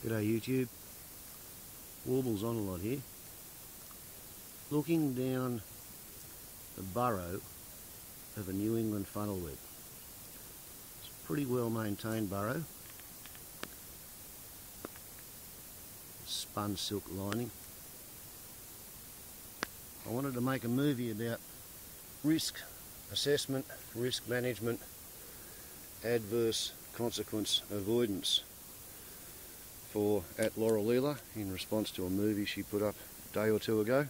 G'day YouTube. Warbles on a lot here. Looking down the burrow of a New England funnel web. It's a pretty well maintained burrow. Spun silk lining. I wanted to make a movie about risk assessment, risk management, adverse consequence avoidance for at Laura Leela in response to a movie she put up a day or two ago.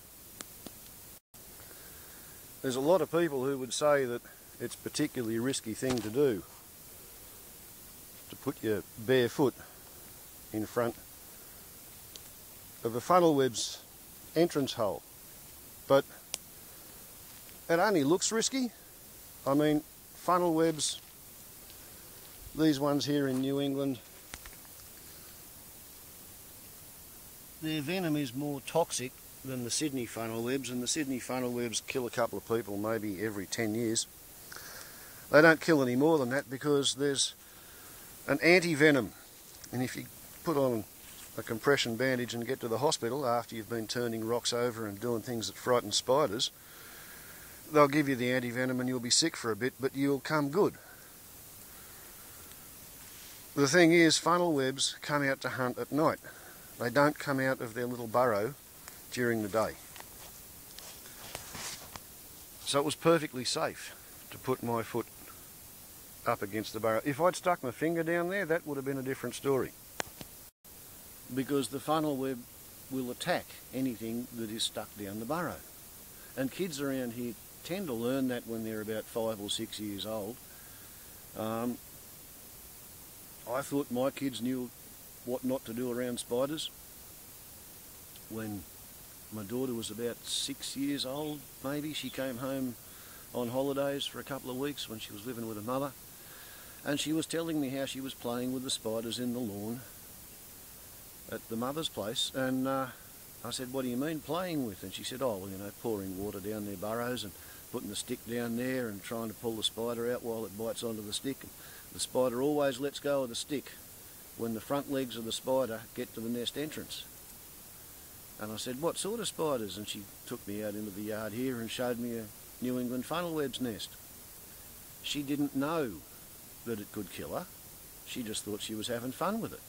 There's a lot of people who would say that it's a particularly risky thing to do, to put your bare foot in front of a funnel web's entrance hole. But it only looks risky. I mean, funnel webs, these ones here in New England, their venom is more toxic than the Sydney funnel webs, and the Sydney funnel webs kill a couple of people maybe every 10 years. They don't kill any more than that because there's an anti-venom, and if you put on a compression bandage and get to the hospital after you've been turning rocks over and doing things that frighten spiders, they'll give you the anti-venom and you'll be sick for a bit, but you'll come good. The thing is, funnel webs come out to hunt at night. They don't come out of their little burrow during the day. So it was perfectly safe to put my foot up against the burrow. If I'd stuck my finger down there, that would have been a different story. Because the funnel web will attack anything that is stuck down the burrow. And kids around here tend to learn that when they're about 5 or 6 years old. I thought my kids knew what not to do around spiders. When my daughter was about 6 years old, maybe, she came home on holidays for a couple of weeks when she was living with her mother, and she was telling me how she was playing with the spiders in the lawn at the mother's place, and I said, "What do you mean playing with?" And she said, "Oh, well, you know, pouring water down their burrows and putting the stick down there and trying to pull the spider out while it bites onto the stick. And the spider always lets go of the stick when the front legs of the spider get to the nest entrance." And I said, "What sort of spiders?" And she took me out into the yard here and showed me a New England funnel web's nest. She didn't know that it could kill her. She just thought she was having fun with it.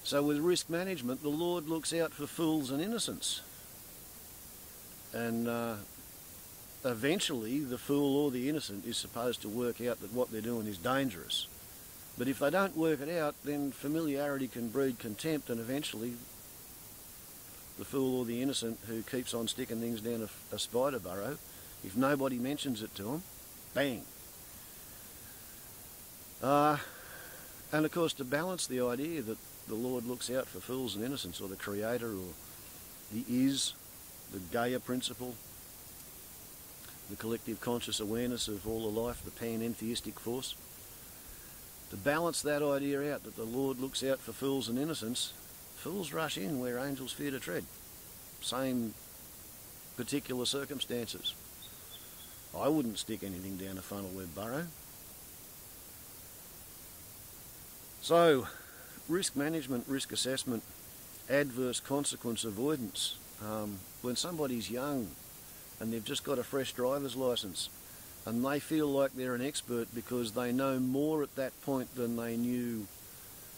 So with risk management, the Lord looks out for fools and innocents. And eventually the fool or the innocent is supposed to work out that what they're doing is dangerous. But if they don't work it out, then familiarity can breed contempt, and eventually the fool or the innocent who keeps on sticking things down a spider burrow, if nobody mentions it to them, bang. And of course, to balance the idea that the Lord looks out for fools and innocents, or the Creator, or the the Gaia principle, the collective conscious awareness of all of life, the panentheistic force, to balance that idea out that the Lord looks out for fools and innocents, fools rush in where angels fear to tread. Same particular circumstances. I wouldn't stick anything down a funnel web burrow. So, risk management, risk assessment, adverse consequence avoidance. When somebody's young and they've just got a fresh driver's licence and they feel like they're an expert because they know more at that point than they knew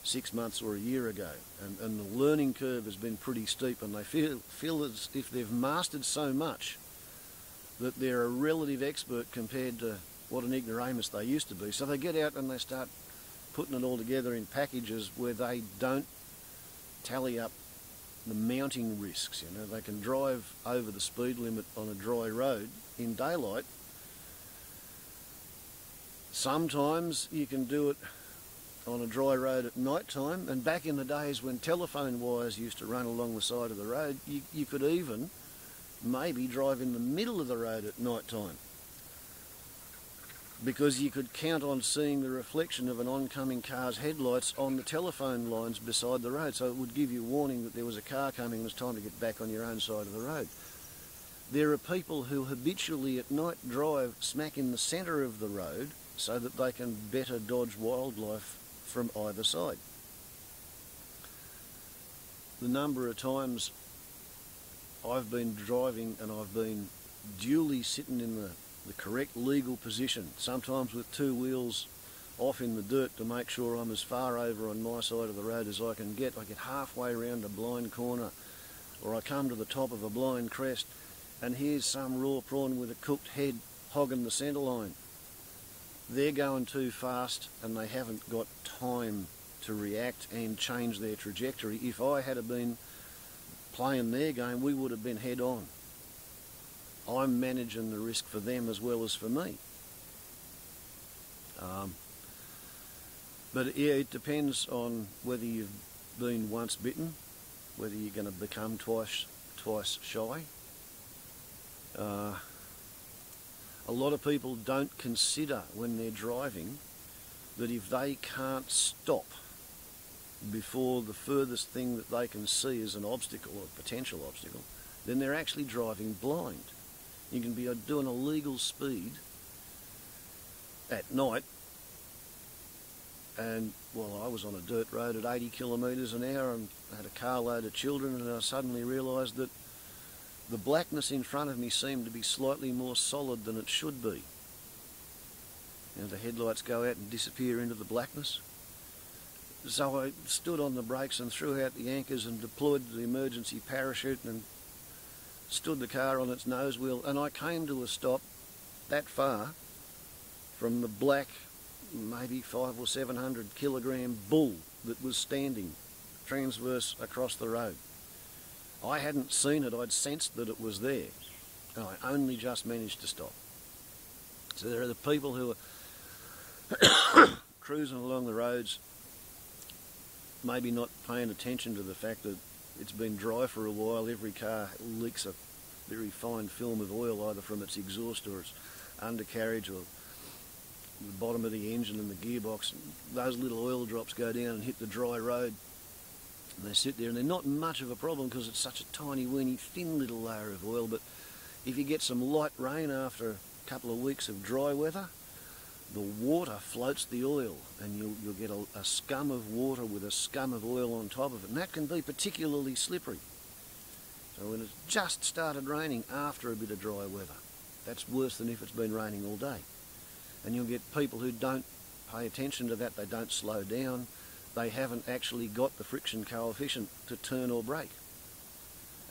6 months or a year ago, and the learning curve has been pretty steep, and they feel as if they've mastered so much that they're a relative expert compared to what an ignoramus they used to be. So they get out and they start putting it all together in packages where they don't tally up the mounting risks. You know, they can drive over the speed limit on a dry road in daylight. Sometimes you can do it on a dry road at night time, and back in the days when telephone wires used to run along the side of the road, you could even maybe drive in the middle of the road at night time, because you could count on seeing the reflection of an oncoming car's headlights on the telephone lines beside the road, so it would give you warning that there was a car coming and it was time to get back on your own side of the road. There are people who habitually at night drive smack in the centre of the road so that they can better dodge wildlife from either side. the number of times I've been driving and I've been duly sitting in the correct legal position, sometimes with two wheels off in the dirt to make sure I'm as far over on my side of the road as I can get. I get halfway around a blind corner, or I come to the top of a blind crest, and here's some raw prawn with a cooked head hogging the centre line. They're going too fast and they haven't got time to react and change their trajectory. If I had been playing their game, we would have been head on. I'm managing the risk for them as well as for me. But yeah, it depends on whether you've been once bitten, whether you're going to become twice shy. A lot of people don't consider when they're driving that if they can't stop before the furthest thing that they can see is an obstacle or a potential obstacle, then they're actually driving blind. You can be doing a legal speed at night, and well, I was on a dirt road at 80 kilometres an hour and I had a carload of children, and I suddenly realised that the blackness in front of me seemed to be slightly more solid than it should be. And the headlights go out and disappear into the blackness. So I stood on the brakes and threw out the anchors and deployed the emergency parachute and stood the car on its nose wheel, and I came to a stop that far from the black, maybe 500 or 700 kilogram bull that was standing transverse across the road. I hadn't seen it, I'd sensed that it was there, and I only just managed to stop. So there are the people who are cruising along the roads, maybe not paying attention to the fact that it's been dry for a while. Every car leaks a very fine film of oil either from its exhaust or its undercarriage or the bottom of the engine and the gearbox. Those little oil drops go down and hit the dry road. And they sit there, and they're not much of a problem because it's such a tiny, weeny, thin little layer of oil. But if you get some light rain after a couple of weeks of dry weather, the water floats the oil, and you'll get a scum of water with a scum of oil on top of it, and that can be particularly slippery. So when it's just started raining after a bit of dry weather, that's worse than if it's been raining all day. And you'll get people who don't pay attention to that, they don't slow down, they haven't actually got the friction coefficient to turn or brake.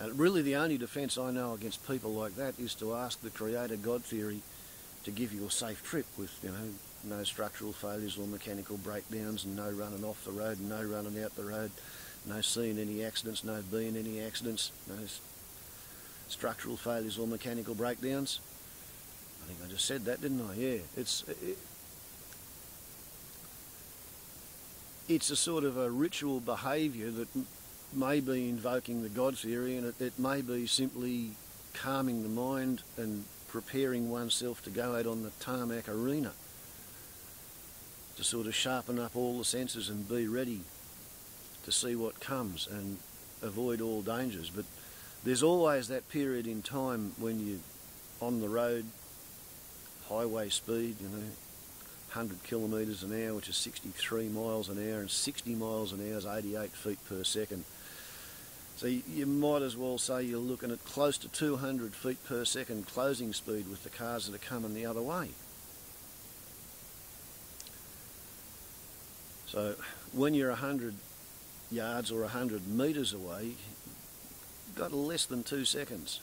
And really the only defence I know against people like that is to ask the Creator God theory to give you a safe trip with, no structural failures or mechanical breakdowns, and no running off the road, and no running out the road, no seeing any accidents, no being any accidents, no structural failures or mechanical breakdowns. I think I just said that, didn't I? Yeah. It's a sort of a ritual behaviour that may be invoking the God theory, and it may be simply calming the mind and preparing oneself to go out on the tarmac arena to sort of sharpen up all the senses and be ready to see what comes and avoid all dangers. But there's always that period in time when you're on the road, highway speed, 100 kilometres an hour, which is 63 miles an hour, and 60 miles an hour is 88 feet per second. So you might as well say you're looking at close to 200 feet per second closing speed with the cars that are coming the other way. So when you're 100 yards or 100 metres away, you've got less than 2 seconds.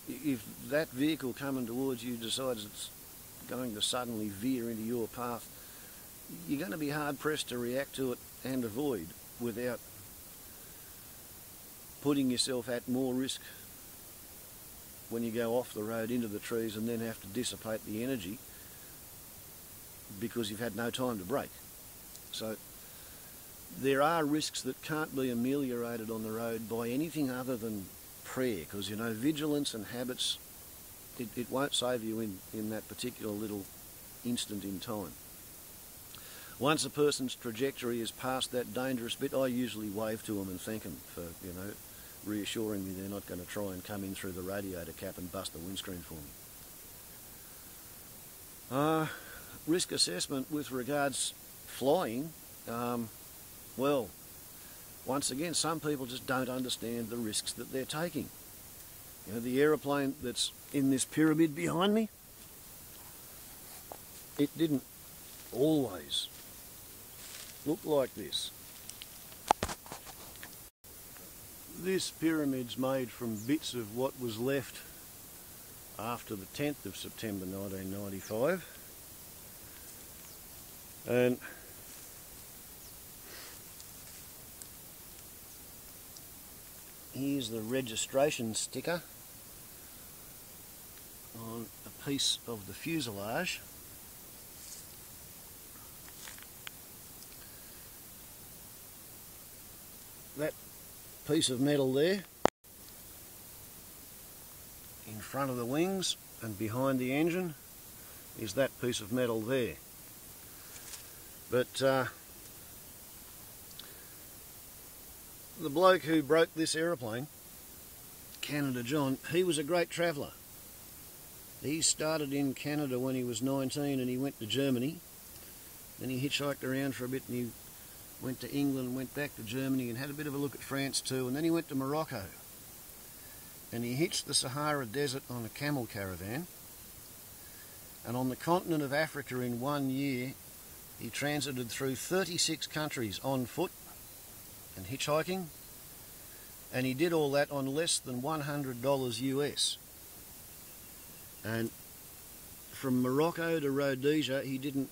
If that vehicle coming towards you decides it's going to suddenly veer into your path, you're going to be hard pressed to react to it and avoid without putting yourself at more risk when you go off the road into the trees and then have to dissipate the energy because you've had no time to brake. So there are risks that can't be ameliorated on the road by anything other than prayer, because vigilance and habits, it won't save you in that particular little instant in time. Once a person's trajectory is past that dangerous bit, I usually wave to them and thank them for, reassuring me they're not going to try and come in through the radiator cap and bust the windscreen for me. Risk assessment with regards flying, well, once again, some people just don't understand the risks that they're taking. You know, the aeroplane that's in this pyramid behind me, it didn't always look like this. This pyramid's made from bits of what was left after the 10th of September 1995. And here's the registration sticker on a piece of the fuselage. That piece of metal there in front of the wings and behind the engine is that piece of metal there. But the bloke who broke this aeroplane, Canada John, he was a great traveller. He started in Canada when he was 19 and he went to Germany. Then he hitchhiked around for a bit and he went to England, went back to Germany and had a bit of a look at France too, and then he went to Morocco and he hitched the Sahara Desert on a camel caravan, and on the continent of Africa in 1 year he transited through 36 countries on foot and hitchhiking, and he did all that on less than $100 US. And from Morocco to Rhodesia he didn't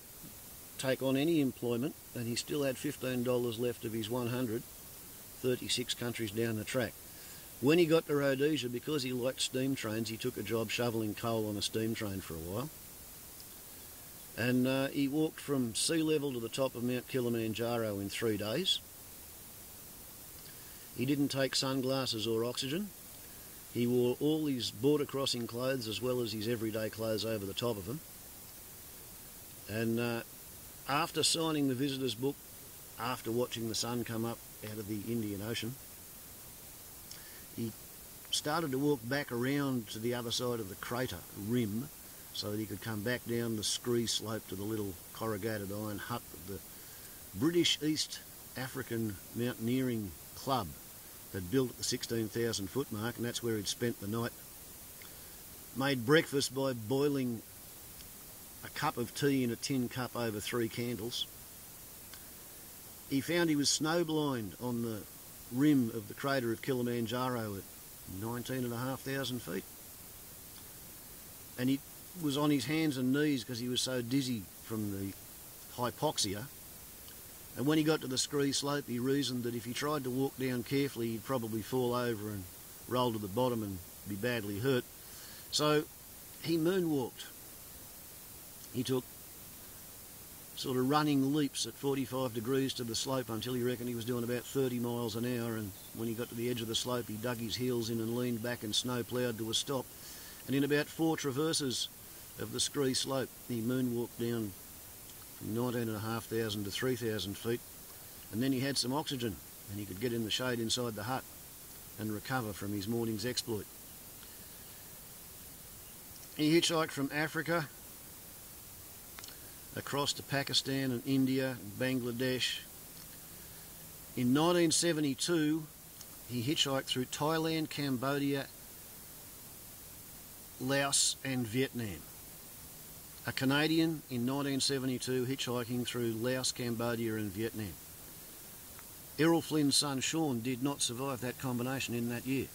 take on any employment, and he still had $15 left of his 100, 36 countries down the track. When he got to Rhodesia, because he liked steam trains, he took a job shoveling coal on a steam train for a while. And he walked from sea level to the top of Mount Kilimanjaro in 3 days. He didn't take sunglasses or oxygen. He wore all his border crossing clothes as well as his everyday clothes over the top of them. And after signing the visitor's book, after watching the sun come up out of the Indian Ocean, he started to walk back around to the other side of the crater rim so that he could come back down the scree slope to the little corrugated iron hut that the British East African Mountaineering Club had built at the 16,000 foot mark, and that's where he'd spent the night. Made breakfast by boiling a cup of tea in a tin cup over 3 candles. He found he was snowblind on the rim of the crater of Kilimanjaro at 19,500 feet. And he was on his hands and knees because he was so dizzy from the hypoxia. And when he got to the scree slope, he reasoned that if he tried to walk down carefully, he'd probably fall over and roll to the bottom and be badly hurt. So he moonwalked. He took sort of running leaps at 45 degrees to the slope until he reckoned he was doing about 30 miles an hour, and when he got to the edge of the slope he dug his heels in and leaned back and snow ploughed to a stop. And in about 4 traverses of the scree slope he moonwalked down from 19,500 to 3,000 feet, and then he had some oxygen and he could get in the shade inside the hut and recover from his morning's exploit. He hitchhiked from Africa across to Pakistan and India and Bangladesh. In 1972 he hitchhiked through Thailand, Cambodia, Laos and Vietnam. A Canadian in 1972 hitchhiking through Laos, Cambodia and Vietnam. Errol Flynn's son Sean did not survive that combination in that year.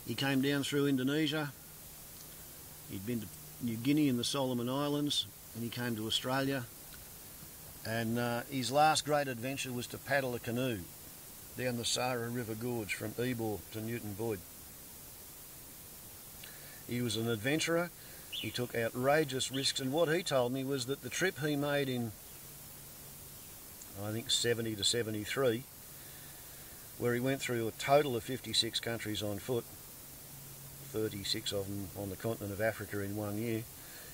He came down through Indonesia, he'd been to New Guinea and the Solomon Islands, and he came to Australia, and his last great adventure was to paddle a canoe down the Sara River Gorge from Ebor to Newton Void. He was an adventurer, he took outrageous risks, and what he told me was that the trip he made in, I think, 70 to 73, where he went through a total of 56 countries on foot, 36 of them on the continent of Africa in 1 year,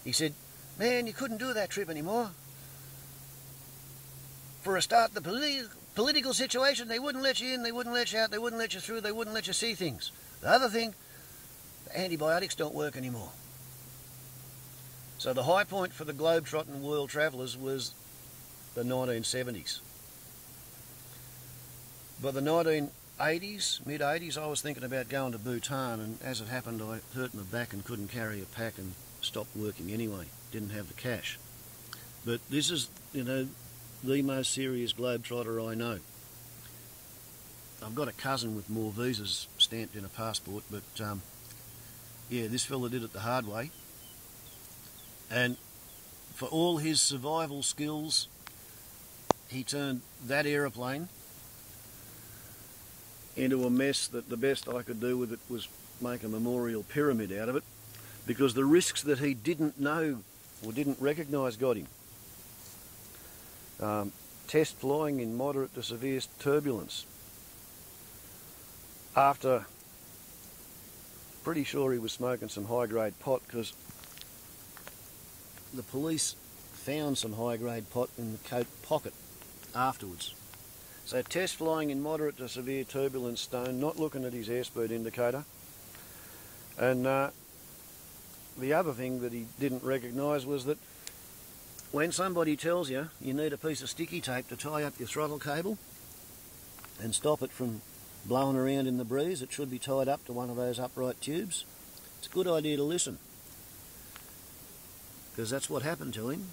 he said, man, you couldn't do that trip anymore. For a start, the political situation, they wouldn't let you in, they wouldn't let you out, they wouldn't let you through, they wouldn't let you see things. The other thing, the antibiotics don't work anymore. So the high point for the globe-trotting world travellers was the 1970s. By the 1980s, mid-80s, I was thinking about going to Bhutan, and as it happened, I hurt my back and couldn't carry a pack and stopped working anyway. Didn't have the cash. But this is, you know, the most serious globetrotter I know. I've got a cousin with more visas stamped in a passport, but yeah, this fella did it the hard way. And for all his survival skills, he turned that aeroplane into a mess that the best I could do with it was make a memorial pyramid out of it, because the risks that he didn't know or didn't recognise got him. Test flying in moderate to severe turbulence. After, pretty sure he was smoking some high-grade pot, because the police found some high-grade pot in the coat pocket afterwards. So test flying in moderate to severe turbulence, Stone, not looking at his airspeed indicator. And the other thing that he didn't recognise was that when somebody tells you you need a piece of sticky tape to tie up your throttle cable and stop it from blowing around in the breeze, it should be tied up to one of those upright tubes. It's a good idea to listen, because that's what happened to him.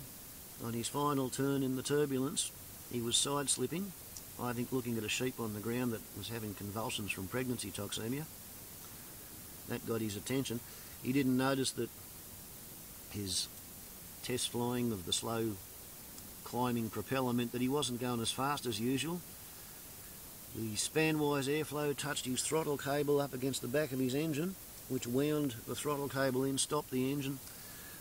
On his final turn in the turbulence, he was side-slipping, I think looking at a sheep on the ground that was having convulsions from pregnancy toxemia. That got his attention. He didn't notice that his test flying of the slow climbing propeller meant that he wasn't going as fast as usual. The span-wise airflow touched his throttle cable up against the back of his engine, which wound the throttle cable in, stopped the engine.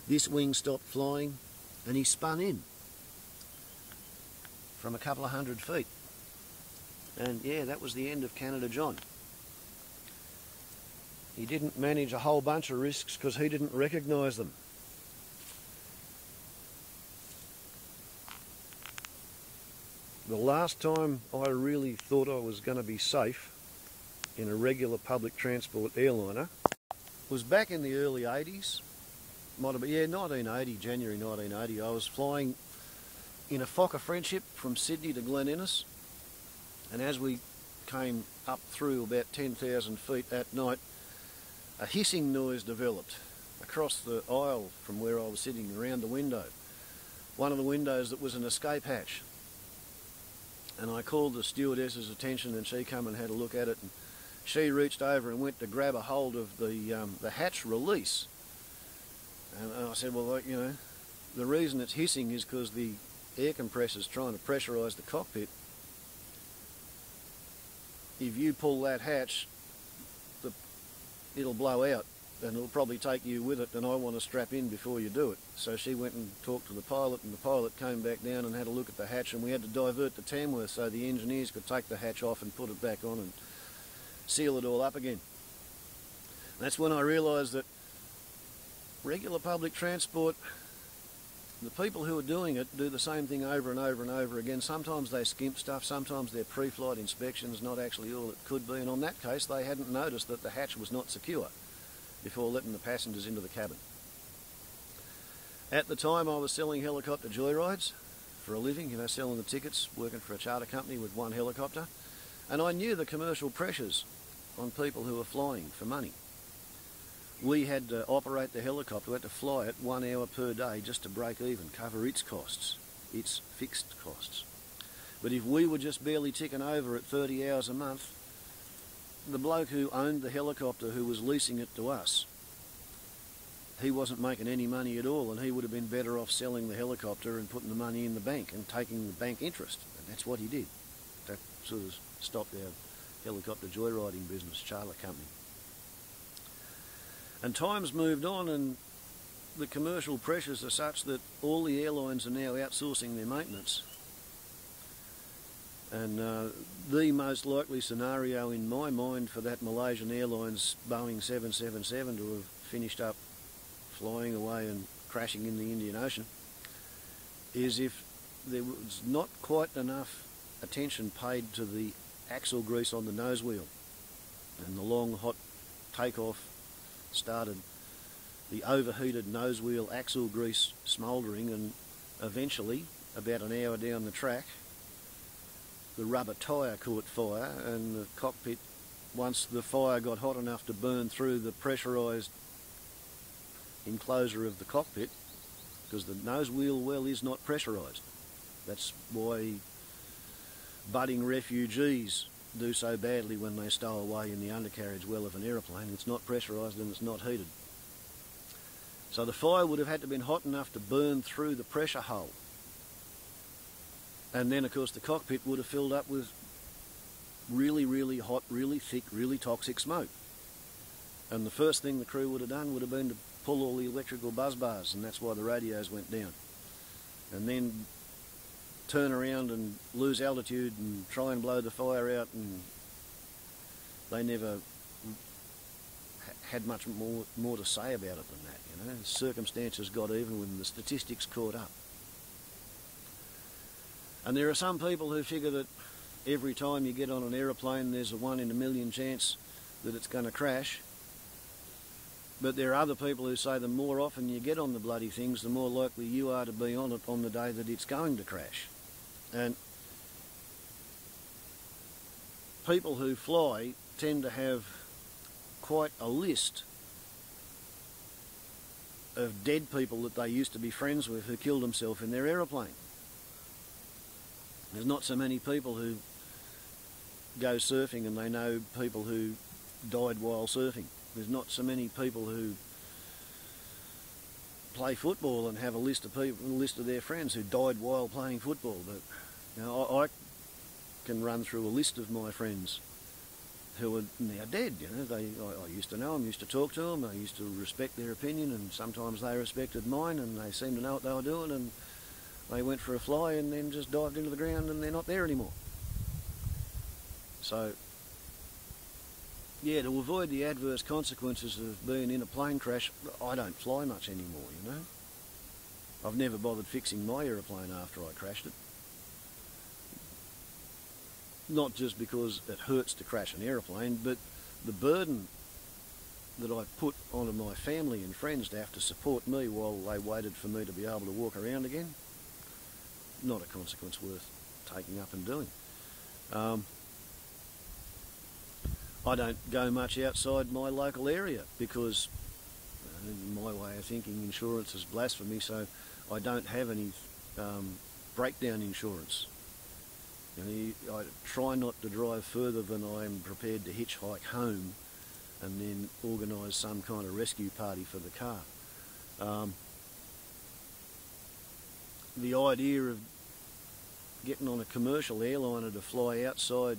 This wing stopped flying, and he spun in from a couple of 100 feet. And yeah, that was the end of Canada John. He didn't manage a whole bunch of risks because he didn't recognise them. The last time I really thought I was going to be safe in a regular public transport airliner was back in the early 80s. Might have been, yeah, 1980, January 1980. I was flying in a Fokker Friendship from Sydney to Glen Innes, and as we came up through about 10,000 feet at night, a hissing noise developed across the aisle from where I was sitting around the window. One of the windows that was an escape hatch. And I called the stewardess's attention, and she came and had a look at it, and she reached over and went to grab a hold of the hatch release. And I said, well, you know, the reason it's hissing is because the air compressor's trying to pressurise the cockpit. If you pull that hatch, it'll blow out, and it'll probably take you with it, and I want to strap in before you do it. So she went and talked to the pilot, and the pilot came back down and had a look at the hatch, and we had to divert to Tamworth so the engineers could take the hatch off and put it back on and seal it all up again. And that's when I realised that regular public transport, the people who are doing it do the same thing over and over and over again. Sometimes they skimp stuff, sometimes their pre-flight inspection's not actually all it could be, and on that case they hadn't noticed that the hatch was not secure before letting the passengers into the cabin. At the time I was selling helicopter joyrides for a living, you know, selling the tickets, working for a charter company with one helicopter, and I knew the commercial pressures on people who were flying for money. We had to operate the helicopter, we had to fly it 1 hour per day just to break even, cover its costs, its fixed costs. But if we were just barely ticking over at 30 hours a month, the bloke who owned the helicopter, who was leasing it to us, he wasn't making any money at all, and he would have been better off selling the helicopter and putting the money in the bank and taking the bank interest. And that's what he did. That sort of stopped our helicopter joyriding business, charter company. And times moved on, and the commercial pressures are such that all the airlines are now outsourcing their maintenance. And the most likely scenario in my mind for that Malaysian Airlines Boeing 777 to have finished up flying away and crashing in the Indian Ocean is if there was not quite enough attention paid to the axle grease on the nose wheel, and the long hot takeoff started the overheated nose wheel axle grease smouldering, and eventually, about an hour down the track, the rubber tyre caught fire, and the cockpit, once the fire got hot enough to burn through the pressurised enclosure of the cockpit, because the nose wheel well is not pressurised. That's why budding refugees do so badly when they stow away in the undercarriage well of an aeroplane. It's not pressurised and it's not heated. So the fire would have had to have been hot enough to burn through the pressure hole. And then, of course, the cockpit would have filled up with really, really hot, really thick, really toxic smoke. And the first thing the crew would have done would have been to pull all the electrical buzz bars, and that's why the radios went down. And then turn around and lose altitude and try and blow the fire out, and they never had much more to say about it than that, you know. Circumstances got even when the statistics caught up. And there are some people who figure that every time you get on an aeroplane there's a 1 in a million chance that it's going to crash. But there are other people who say the more often you get on the bloody things, the more likely you are to be on it on the day that it's going to crash. And people who fly tend to have quite a list of dead people that they used to be friends with who killed themselves in their aeroplane. There's not so many people who go surfing and they know people who died while surfing. There's not so many people who play football and have a list of people, a list of their friends who died while playing football. But you know, I can run through a list of my friends who are now dead. You know, I used to know them, used to talk to them, I used to respect their opinion, and sometimes they respected mine, and they seemed to know what they were doing, and they went for a fly and then just dived into the ground and they're not there anymore. So, yeah, to avoid the adverse consequences of being in a plane crash, I don't fly much anymore, you know. I've never bothered fixing my aeroplane after I crashed it. Not just because it hurts to crash an aeroplane, but the burden that I put onto my family and friends to have to support me while they waited for me to be able to walk around again, not a consequence worth taking up and doing. I don't go much outside my local area because, in my way of thinking, insurance is blasphemy, so I don't have any breakdown insurance. You know, I try not to drive further than I'm prepared to hitchhike home and then organise some kind of rescue party for the car. The idea of getting on a commercial airliner to fly outside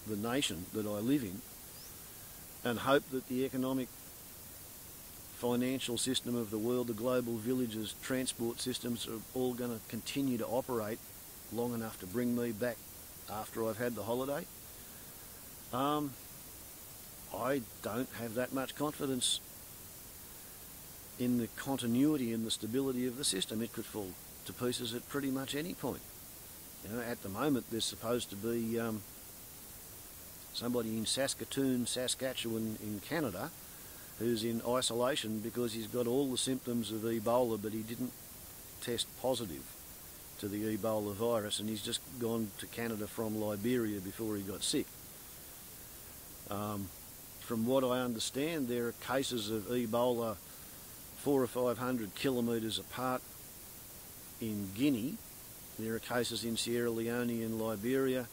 the nation that I live in and hope that the economic, financial system of the world, the global villages, transport systems are all going to continue to operate long enough to bring me back after I've had the holiday. I don't have that much confidence in the continuity and the stability of the system. It could fall to pieces at pretty much any point. You know, at the moment there's supposed to be somebody in Saskatoon, Saskatchewan in Canada who's in isolation because he's got all the symptoms of Ebola, but he didn't test positive to the Ebola virus, and he's just gone to Canada from Liberia before he got sick. From what I understand, there are cases of Ebola 400 or 500 kilometres apart in Guinea. There are cases in Sierra Leone and Liberia.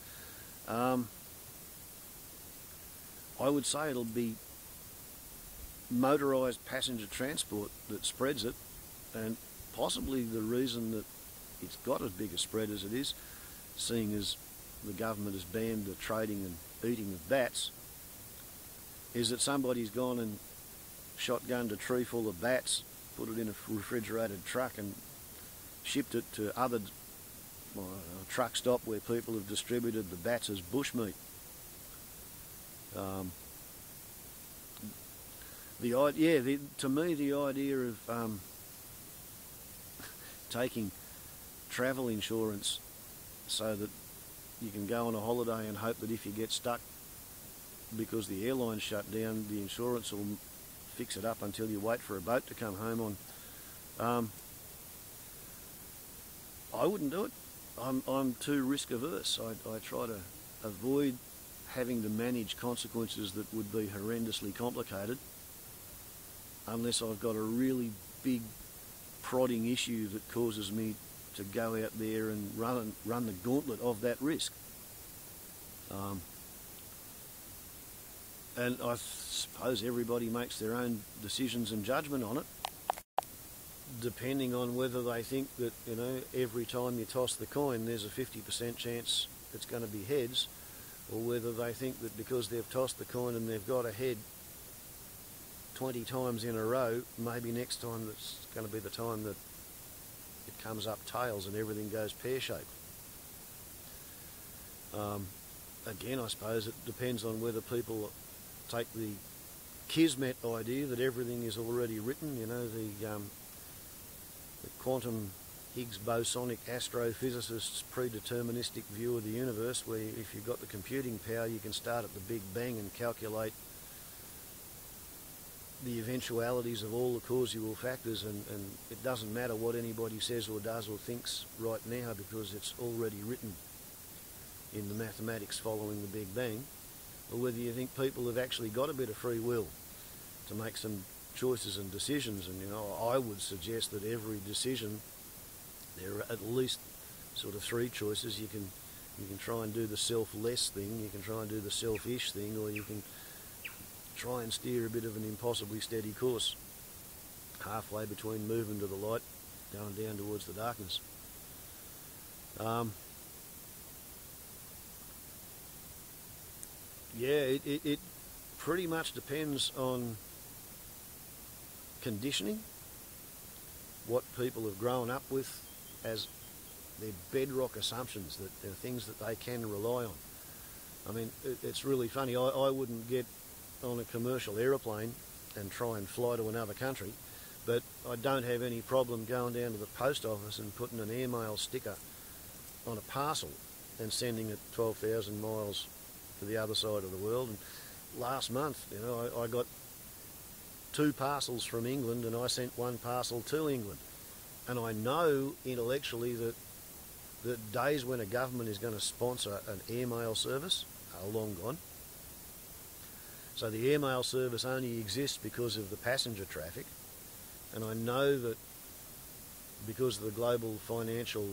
I would say it'll be motorised passenger transport that spreads it, and possibly the reason that it's got as big a spread as it is, seeing as the government has banned the trading and eating of bats, is that somebody's gone and shotgunned a tree full of bats, put it in a refrigerated truck and shipped it to other truck stop where people have distributed the bats as bushmeat. To me, the idea of taking travel insurance so that you can go on a holiday and hope that if you get stuck because the airline's shut down, the insurance will fix it up until you wait for a boat to come home on. I wouldn't do it. I'm too risk averse. I try to avoid having to manage consequences that would be horrendously complicated unless I've got a really big prodding issue that causes me to go out there and run the gauntlet of that risk. And I suppose everybody makes their own decisions and judgment on it, depending on whether they think that, you know, every time you toss the coin there's a 50% chance it's going to be heads, or whether they think that because they've tossed the coin and they've got a head 20 times in a row, maybe next time that's going to be the time that it comes up tails and everything goes pear-shaped. Again, I suppose it depends on whether people take the kismet idea that everything is already written, you know, the quantum Higgs bosonic astrophysicist's predeterministic view of the universe, where if you've got the computing power you can start at the Big Bang and calculate the eventualities of all the causal factors, and it doesn't matter what anybody says or does or thinks right now because it's already written in the mathematics following the Big Bang, or whether you think people have actually got a bit of free will to make some choices and decisions. And, you know, I would suggest that every decision, there are at least sort of three choices. You can try and do the selfless thing, you can try and do the selfish thing, or you can try and steer a bit of an impossibly steady course halfway between moving to the light, going down towards the darkness. Yeah, it pretty much depends on conditioning, what people have grown up with as their bedrock assumptions, that they're things that they can rely on. I mean, it's really funny. I wouldn't get on a commercial aeroplane and try and fly to another country, but I don't have any problem going down to the post office and putting an airmail sticker on a parcel and sending it 12,000 miles to the other side of the world. And last month, you know, I got 2 parcels from England and I sent 1 parcel to England. And I know intellectually that the days when a government is going to sponsor an airmail service are long gone. So the airmail service only exists because of the passenger traffic, and I know that because of the global financial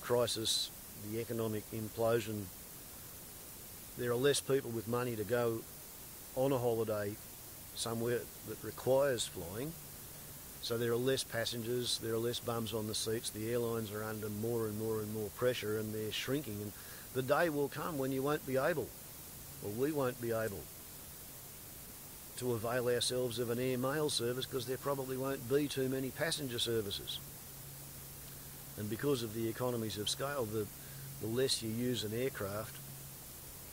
crisis, the economic implosion, there are less people with money to go on a holiday somewhere that requires flying, so there are less passengers, there are less bums on the seats, the airlines are under more and more and more pressure, and they're shrinking, and the day will come when you won't be able, or we won't be able, to avail ourselves of an airmail service because there probably won't be too many passenger services. And because of the economies of scale, the less you use an aircraft,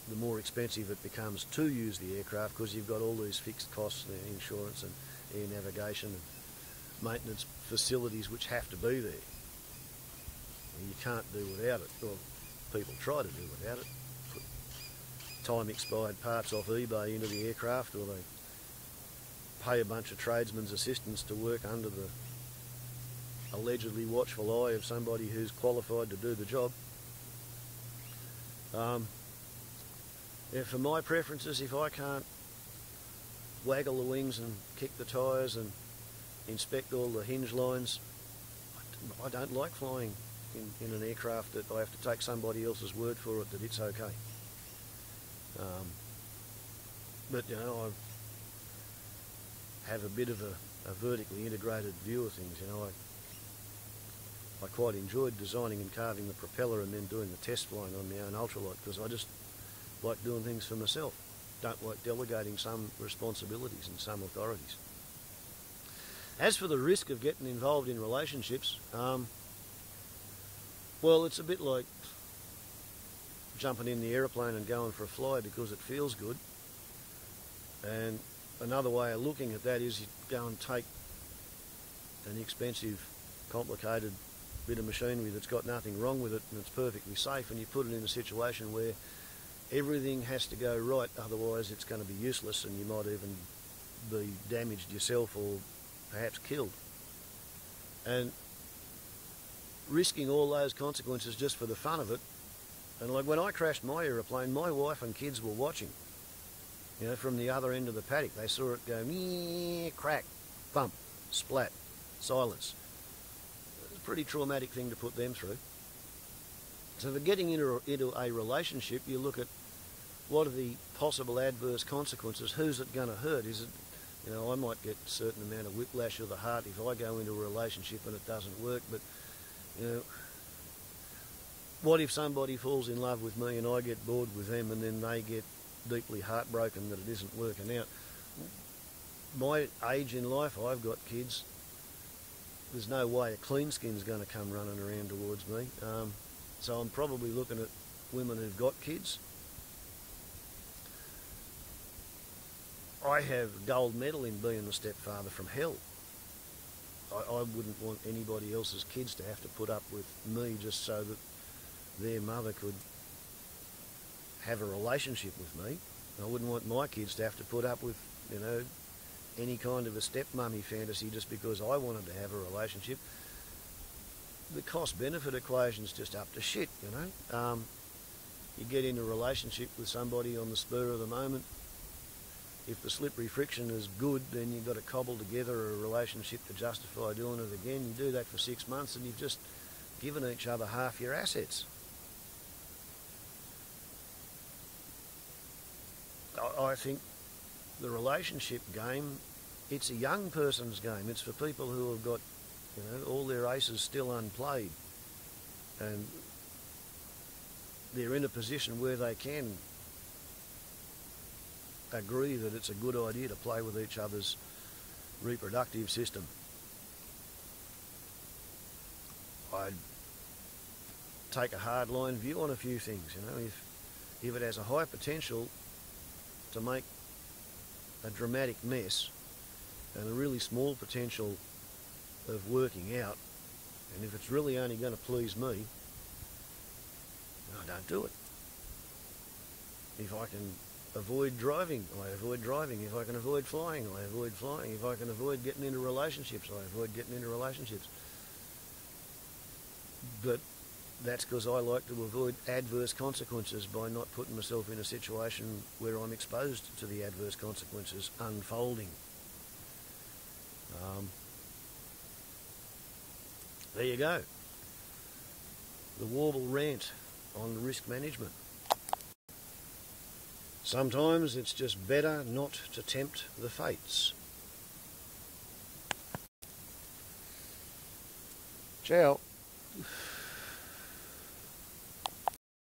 the more expensive it becomes to use the aircraft, because you've got all these fixed costs, the insurance and air navigation and maintenance facilities which have to be there. And you can't do without it. Well, people try to do without it. Put time expired parts off eBay into the aircraft, or they pay a bunch of tradesmen's assistants to work under the allegedly watchful eye of somebody who's qualified to do the job. Yeah, for my preferences, if I can't waggle the wings and kick the tyres and inspect all the hinge lines, I don't like flying in an aircraft that I have to take somebody else's word for it that it's okay. But, you know, I have a bit of a vertically integrated view of things. You know, I quite enjoyed designing and carving the propeller and then doing the test flying on my own ultralight, because I just like doing things for myself. Don't like delegating some responsibilities and some authorities. As for the risk of getting involved in relationships, well, it's a bit like jumping in the aeroplane and going for a fly because it feels good. And another way of looking at that is you go and take an expensive, complicated bit of machinery that's got nothing wrong with it and it's perfectly safe, and you put it in a situation where everything has to go right, otherwise it's going to be useless and you might even be damaged yourself or perhaps killed. And risking all those consequences just for the fun of it. And like when I crashed my aeroplane, my wife and kids were watching, you know, from the other end of the paddock. They saw it go, meh, crack, bump, splat, silence. It was a pretty traumatic thing to put them through. So for getting into a relationship, you look at what are the possible adverse consequences. Who's it going to hurt? Is it, you know, I might get a certain amount of whiplash of the heart if I go into a relationship and it doesn't work, but, you know, what if somebody falls in love with me and I get bored with them and then they get deeply heartbroken that it isn't working out? My age in life, I've got kids. There's no way a clean skin's going to come running around towards me. So I'm probably looking at women who've got kids. I have a gold medal in being a stepfather from hell. I wouldn't want anybody else's kids to have to put up with me just so that their mother could have a relationship with me. I wouldn't want my kids to have to put up with, you know, any kind of a stepmummy fantasy just because I wanted to have a relationship. The cost-benefit equation's just up to shit, you know. You get in a relationship with somebody on the spur of the moment. If the slippery friction is good, then you've got to cobble together a relationship to justify doing it again. You do that for 6 months and you've just given each other half your assets. I think the relationship game, it's a young person's game. It's for people who have got, you know, all their aces still unplayed. And they're in a position where they can agree that it's a good idea to play with each other's reproductive system. I'd take a hardline view on a few things, you know. If it has a high potential to make a dramatic mess and a really small potential of working out, and if it's really only going to please me, I don't do it. If I can avoid driving, I avoid driving. If I can avoid flying, I avoid flying. If I can avoid getting into relationships, I avoid getting into relationships. But that's because I like to avoid adverse consequences by not putting myself in a situation where I'm exposed to the adverse consequences unfolding. There you go. The Warble rant on risk management. Sometimes it's just better not to tempt the fates. Ciao.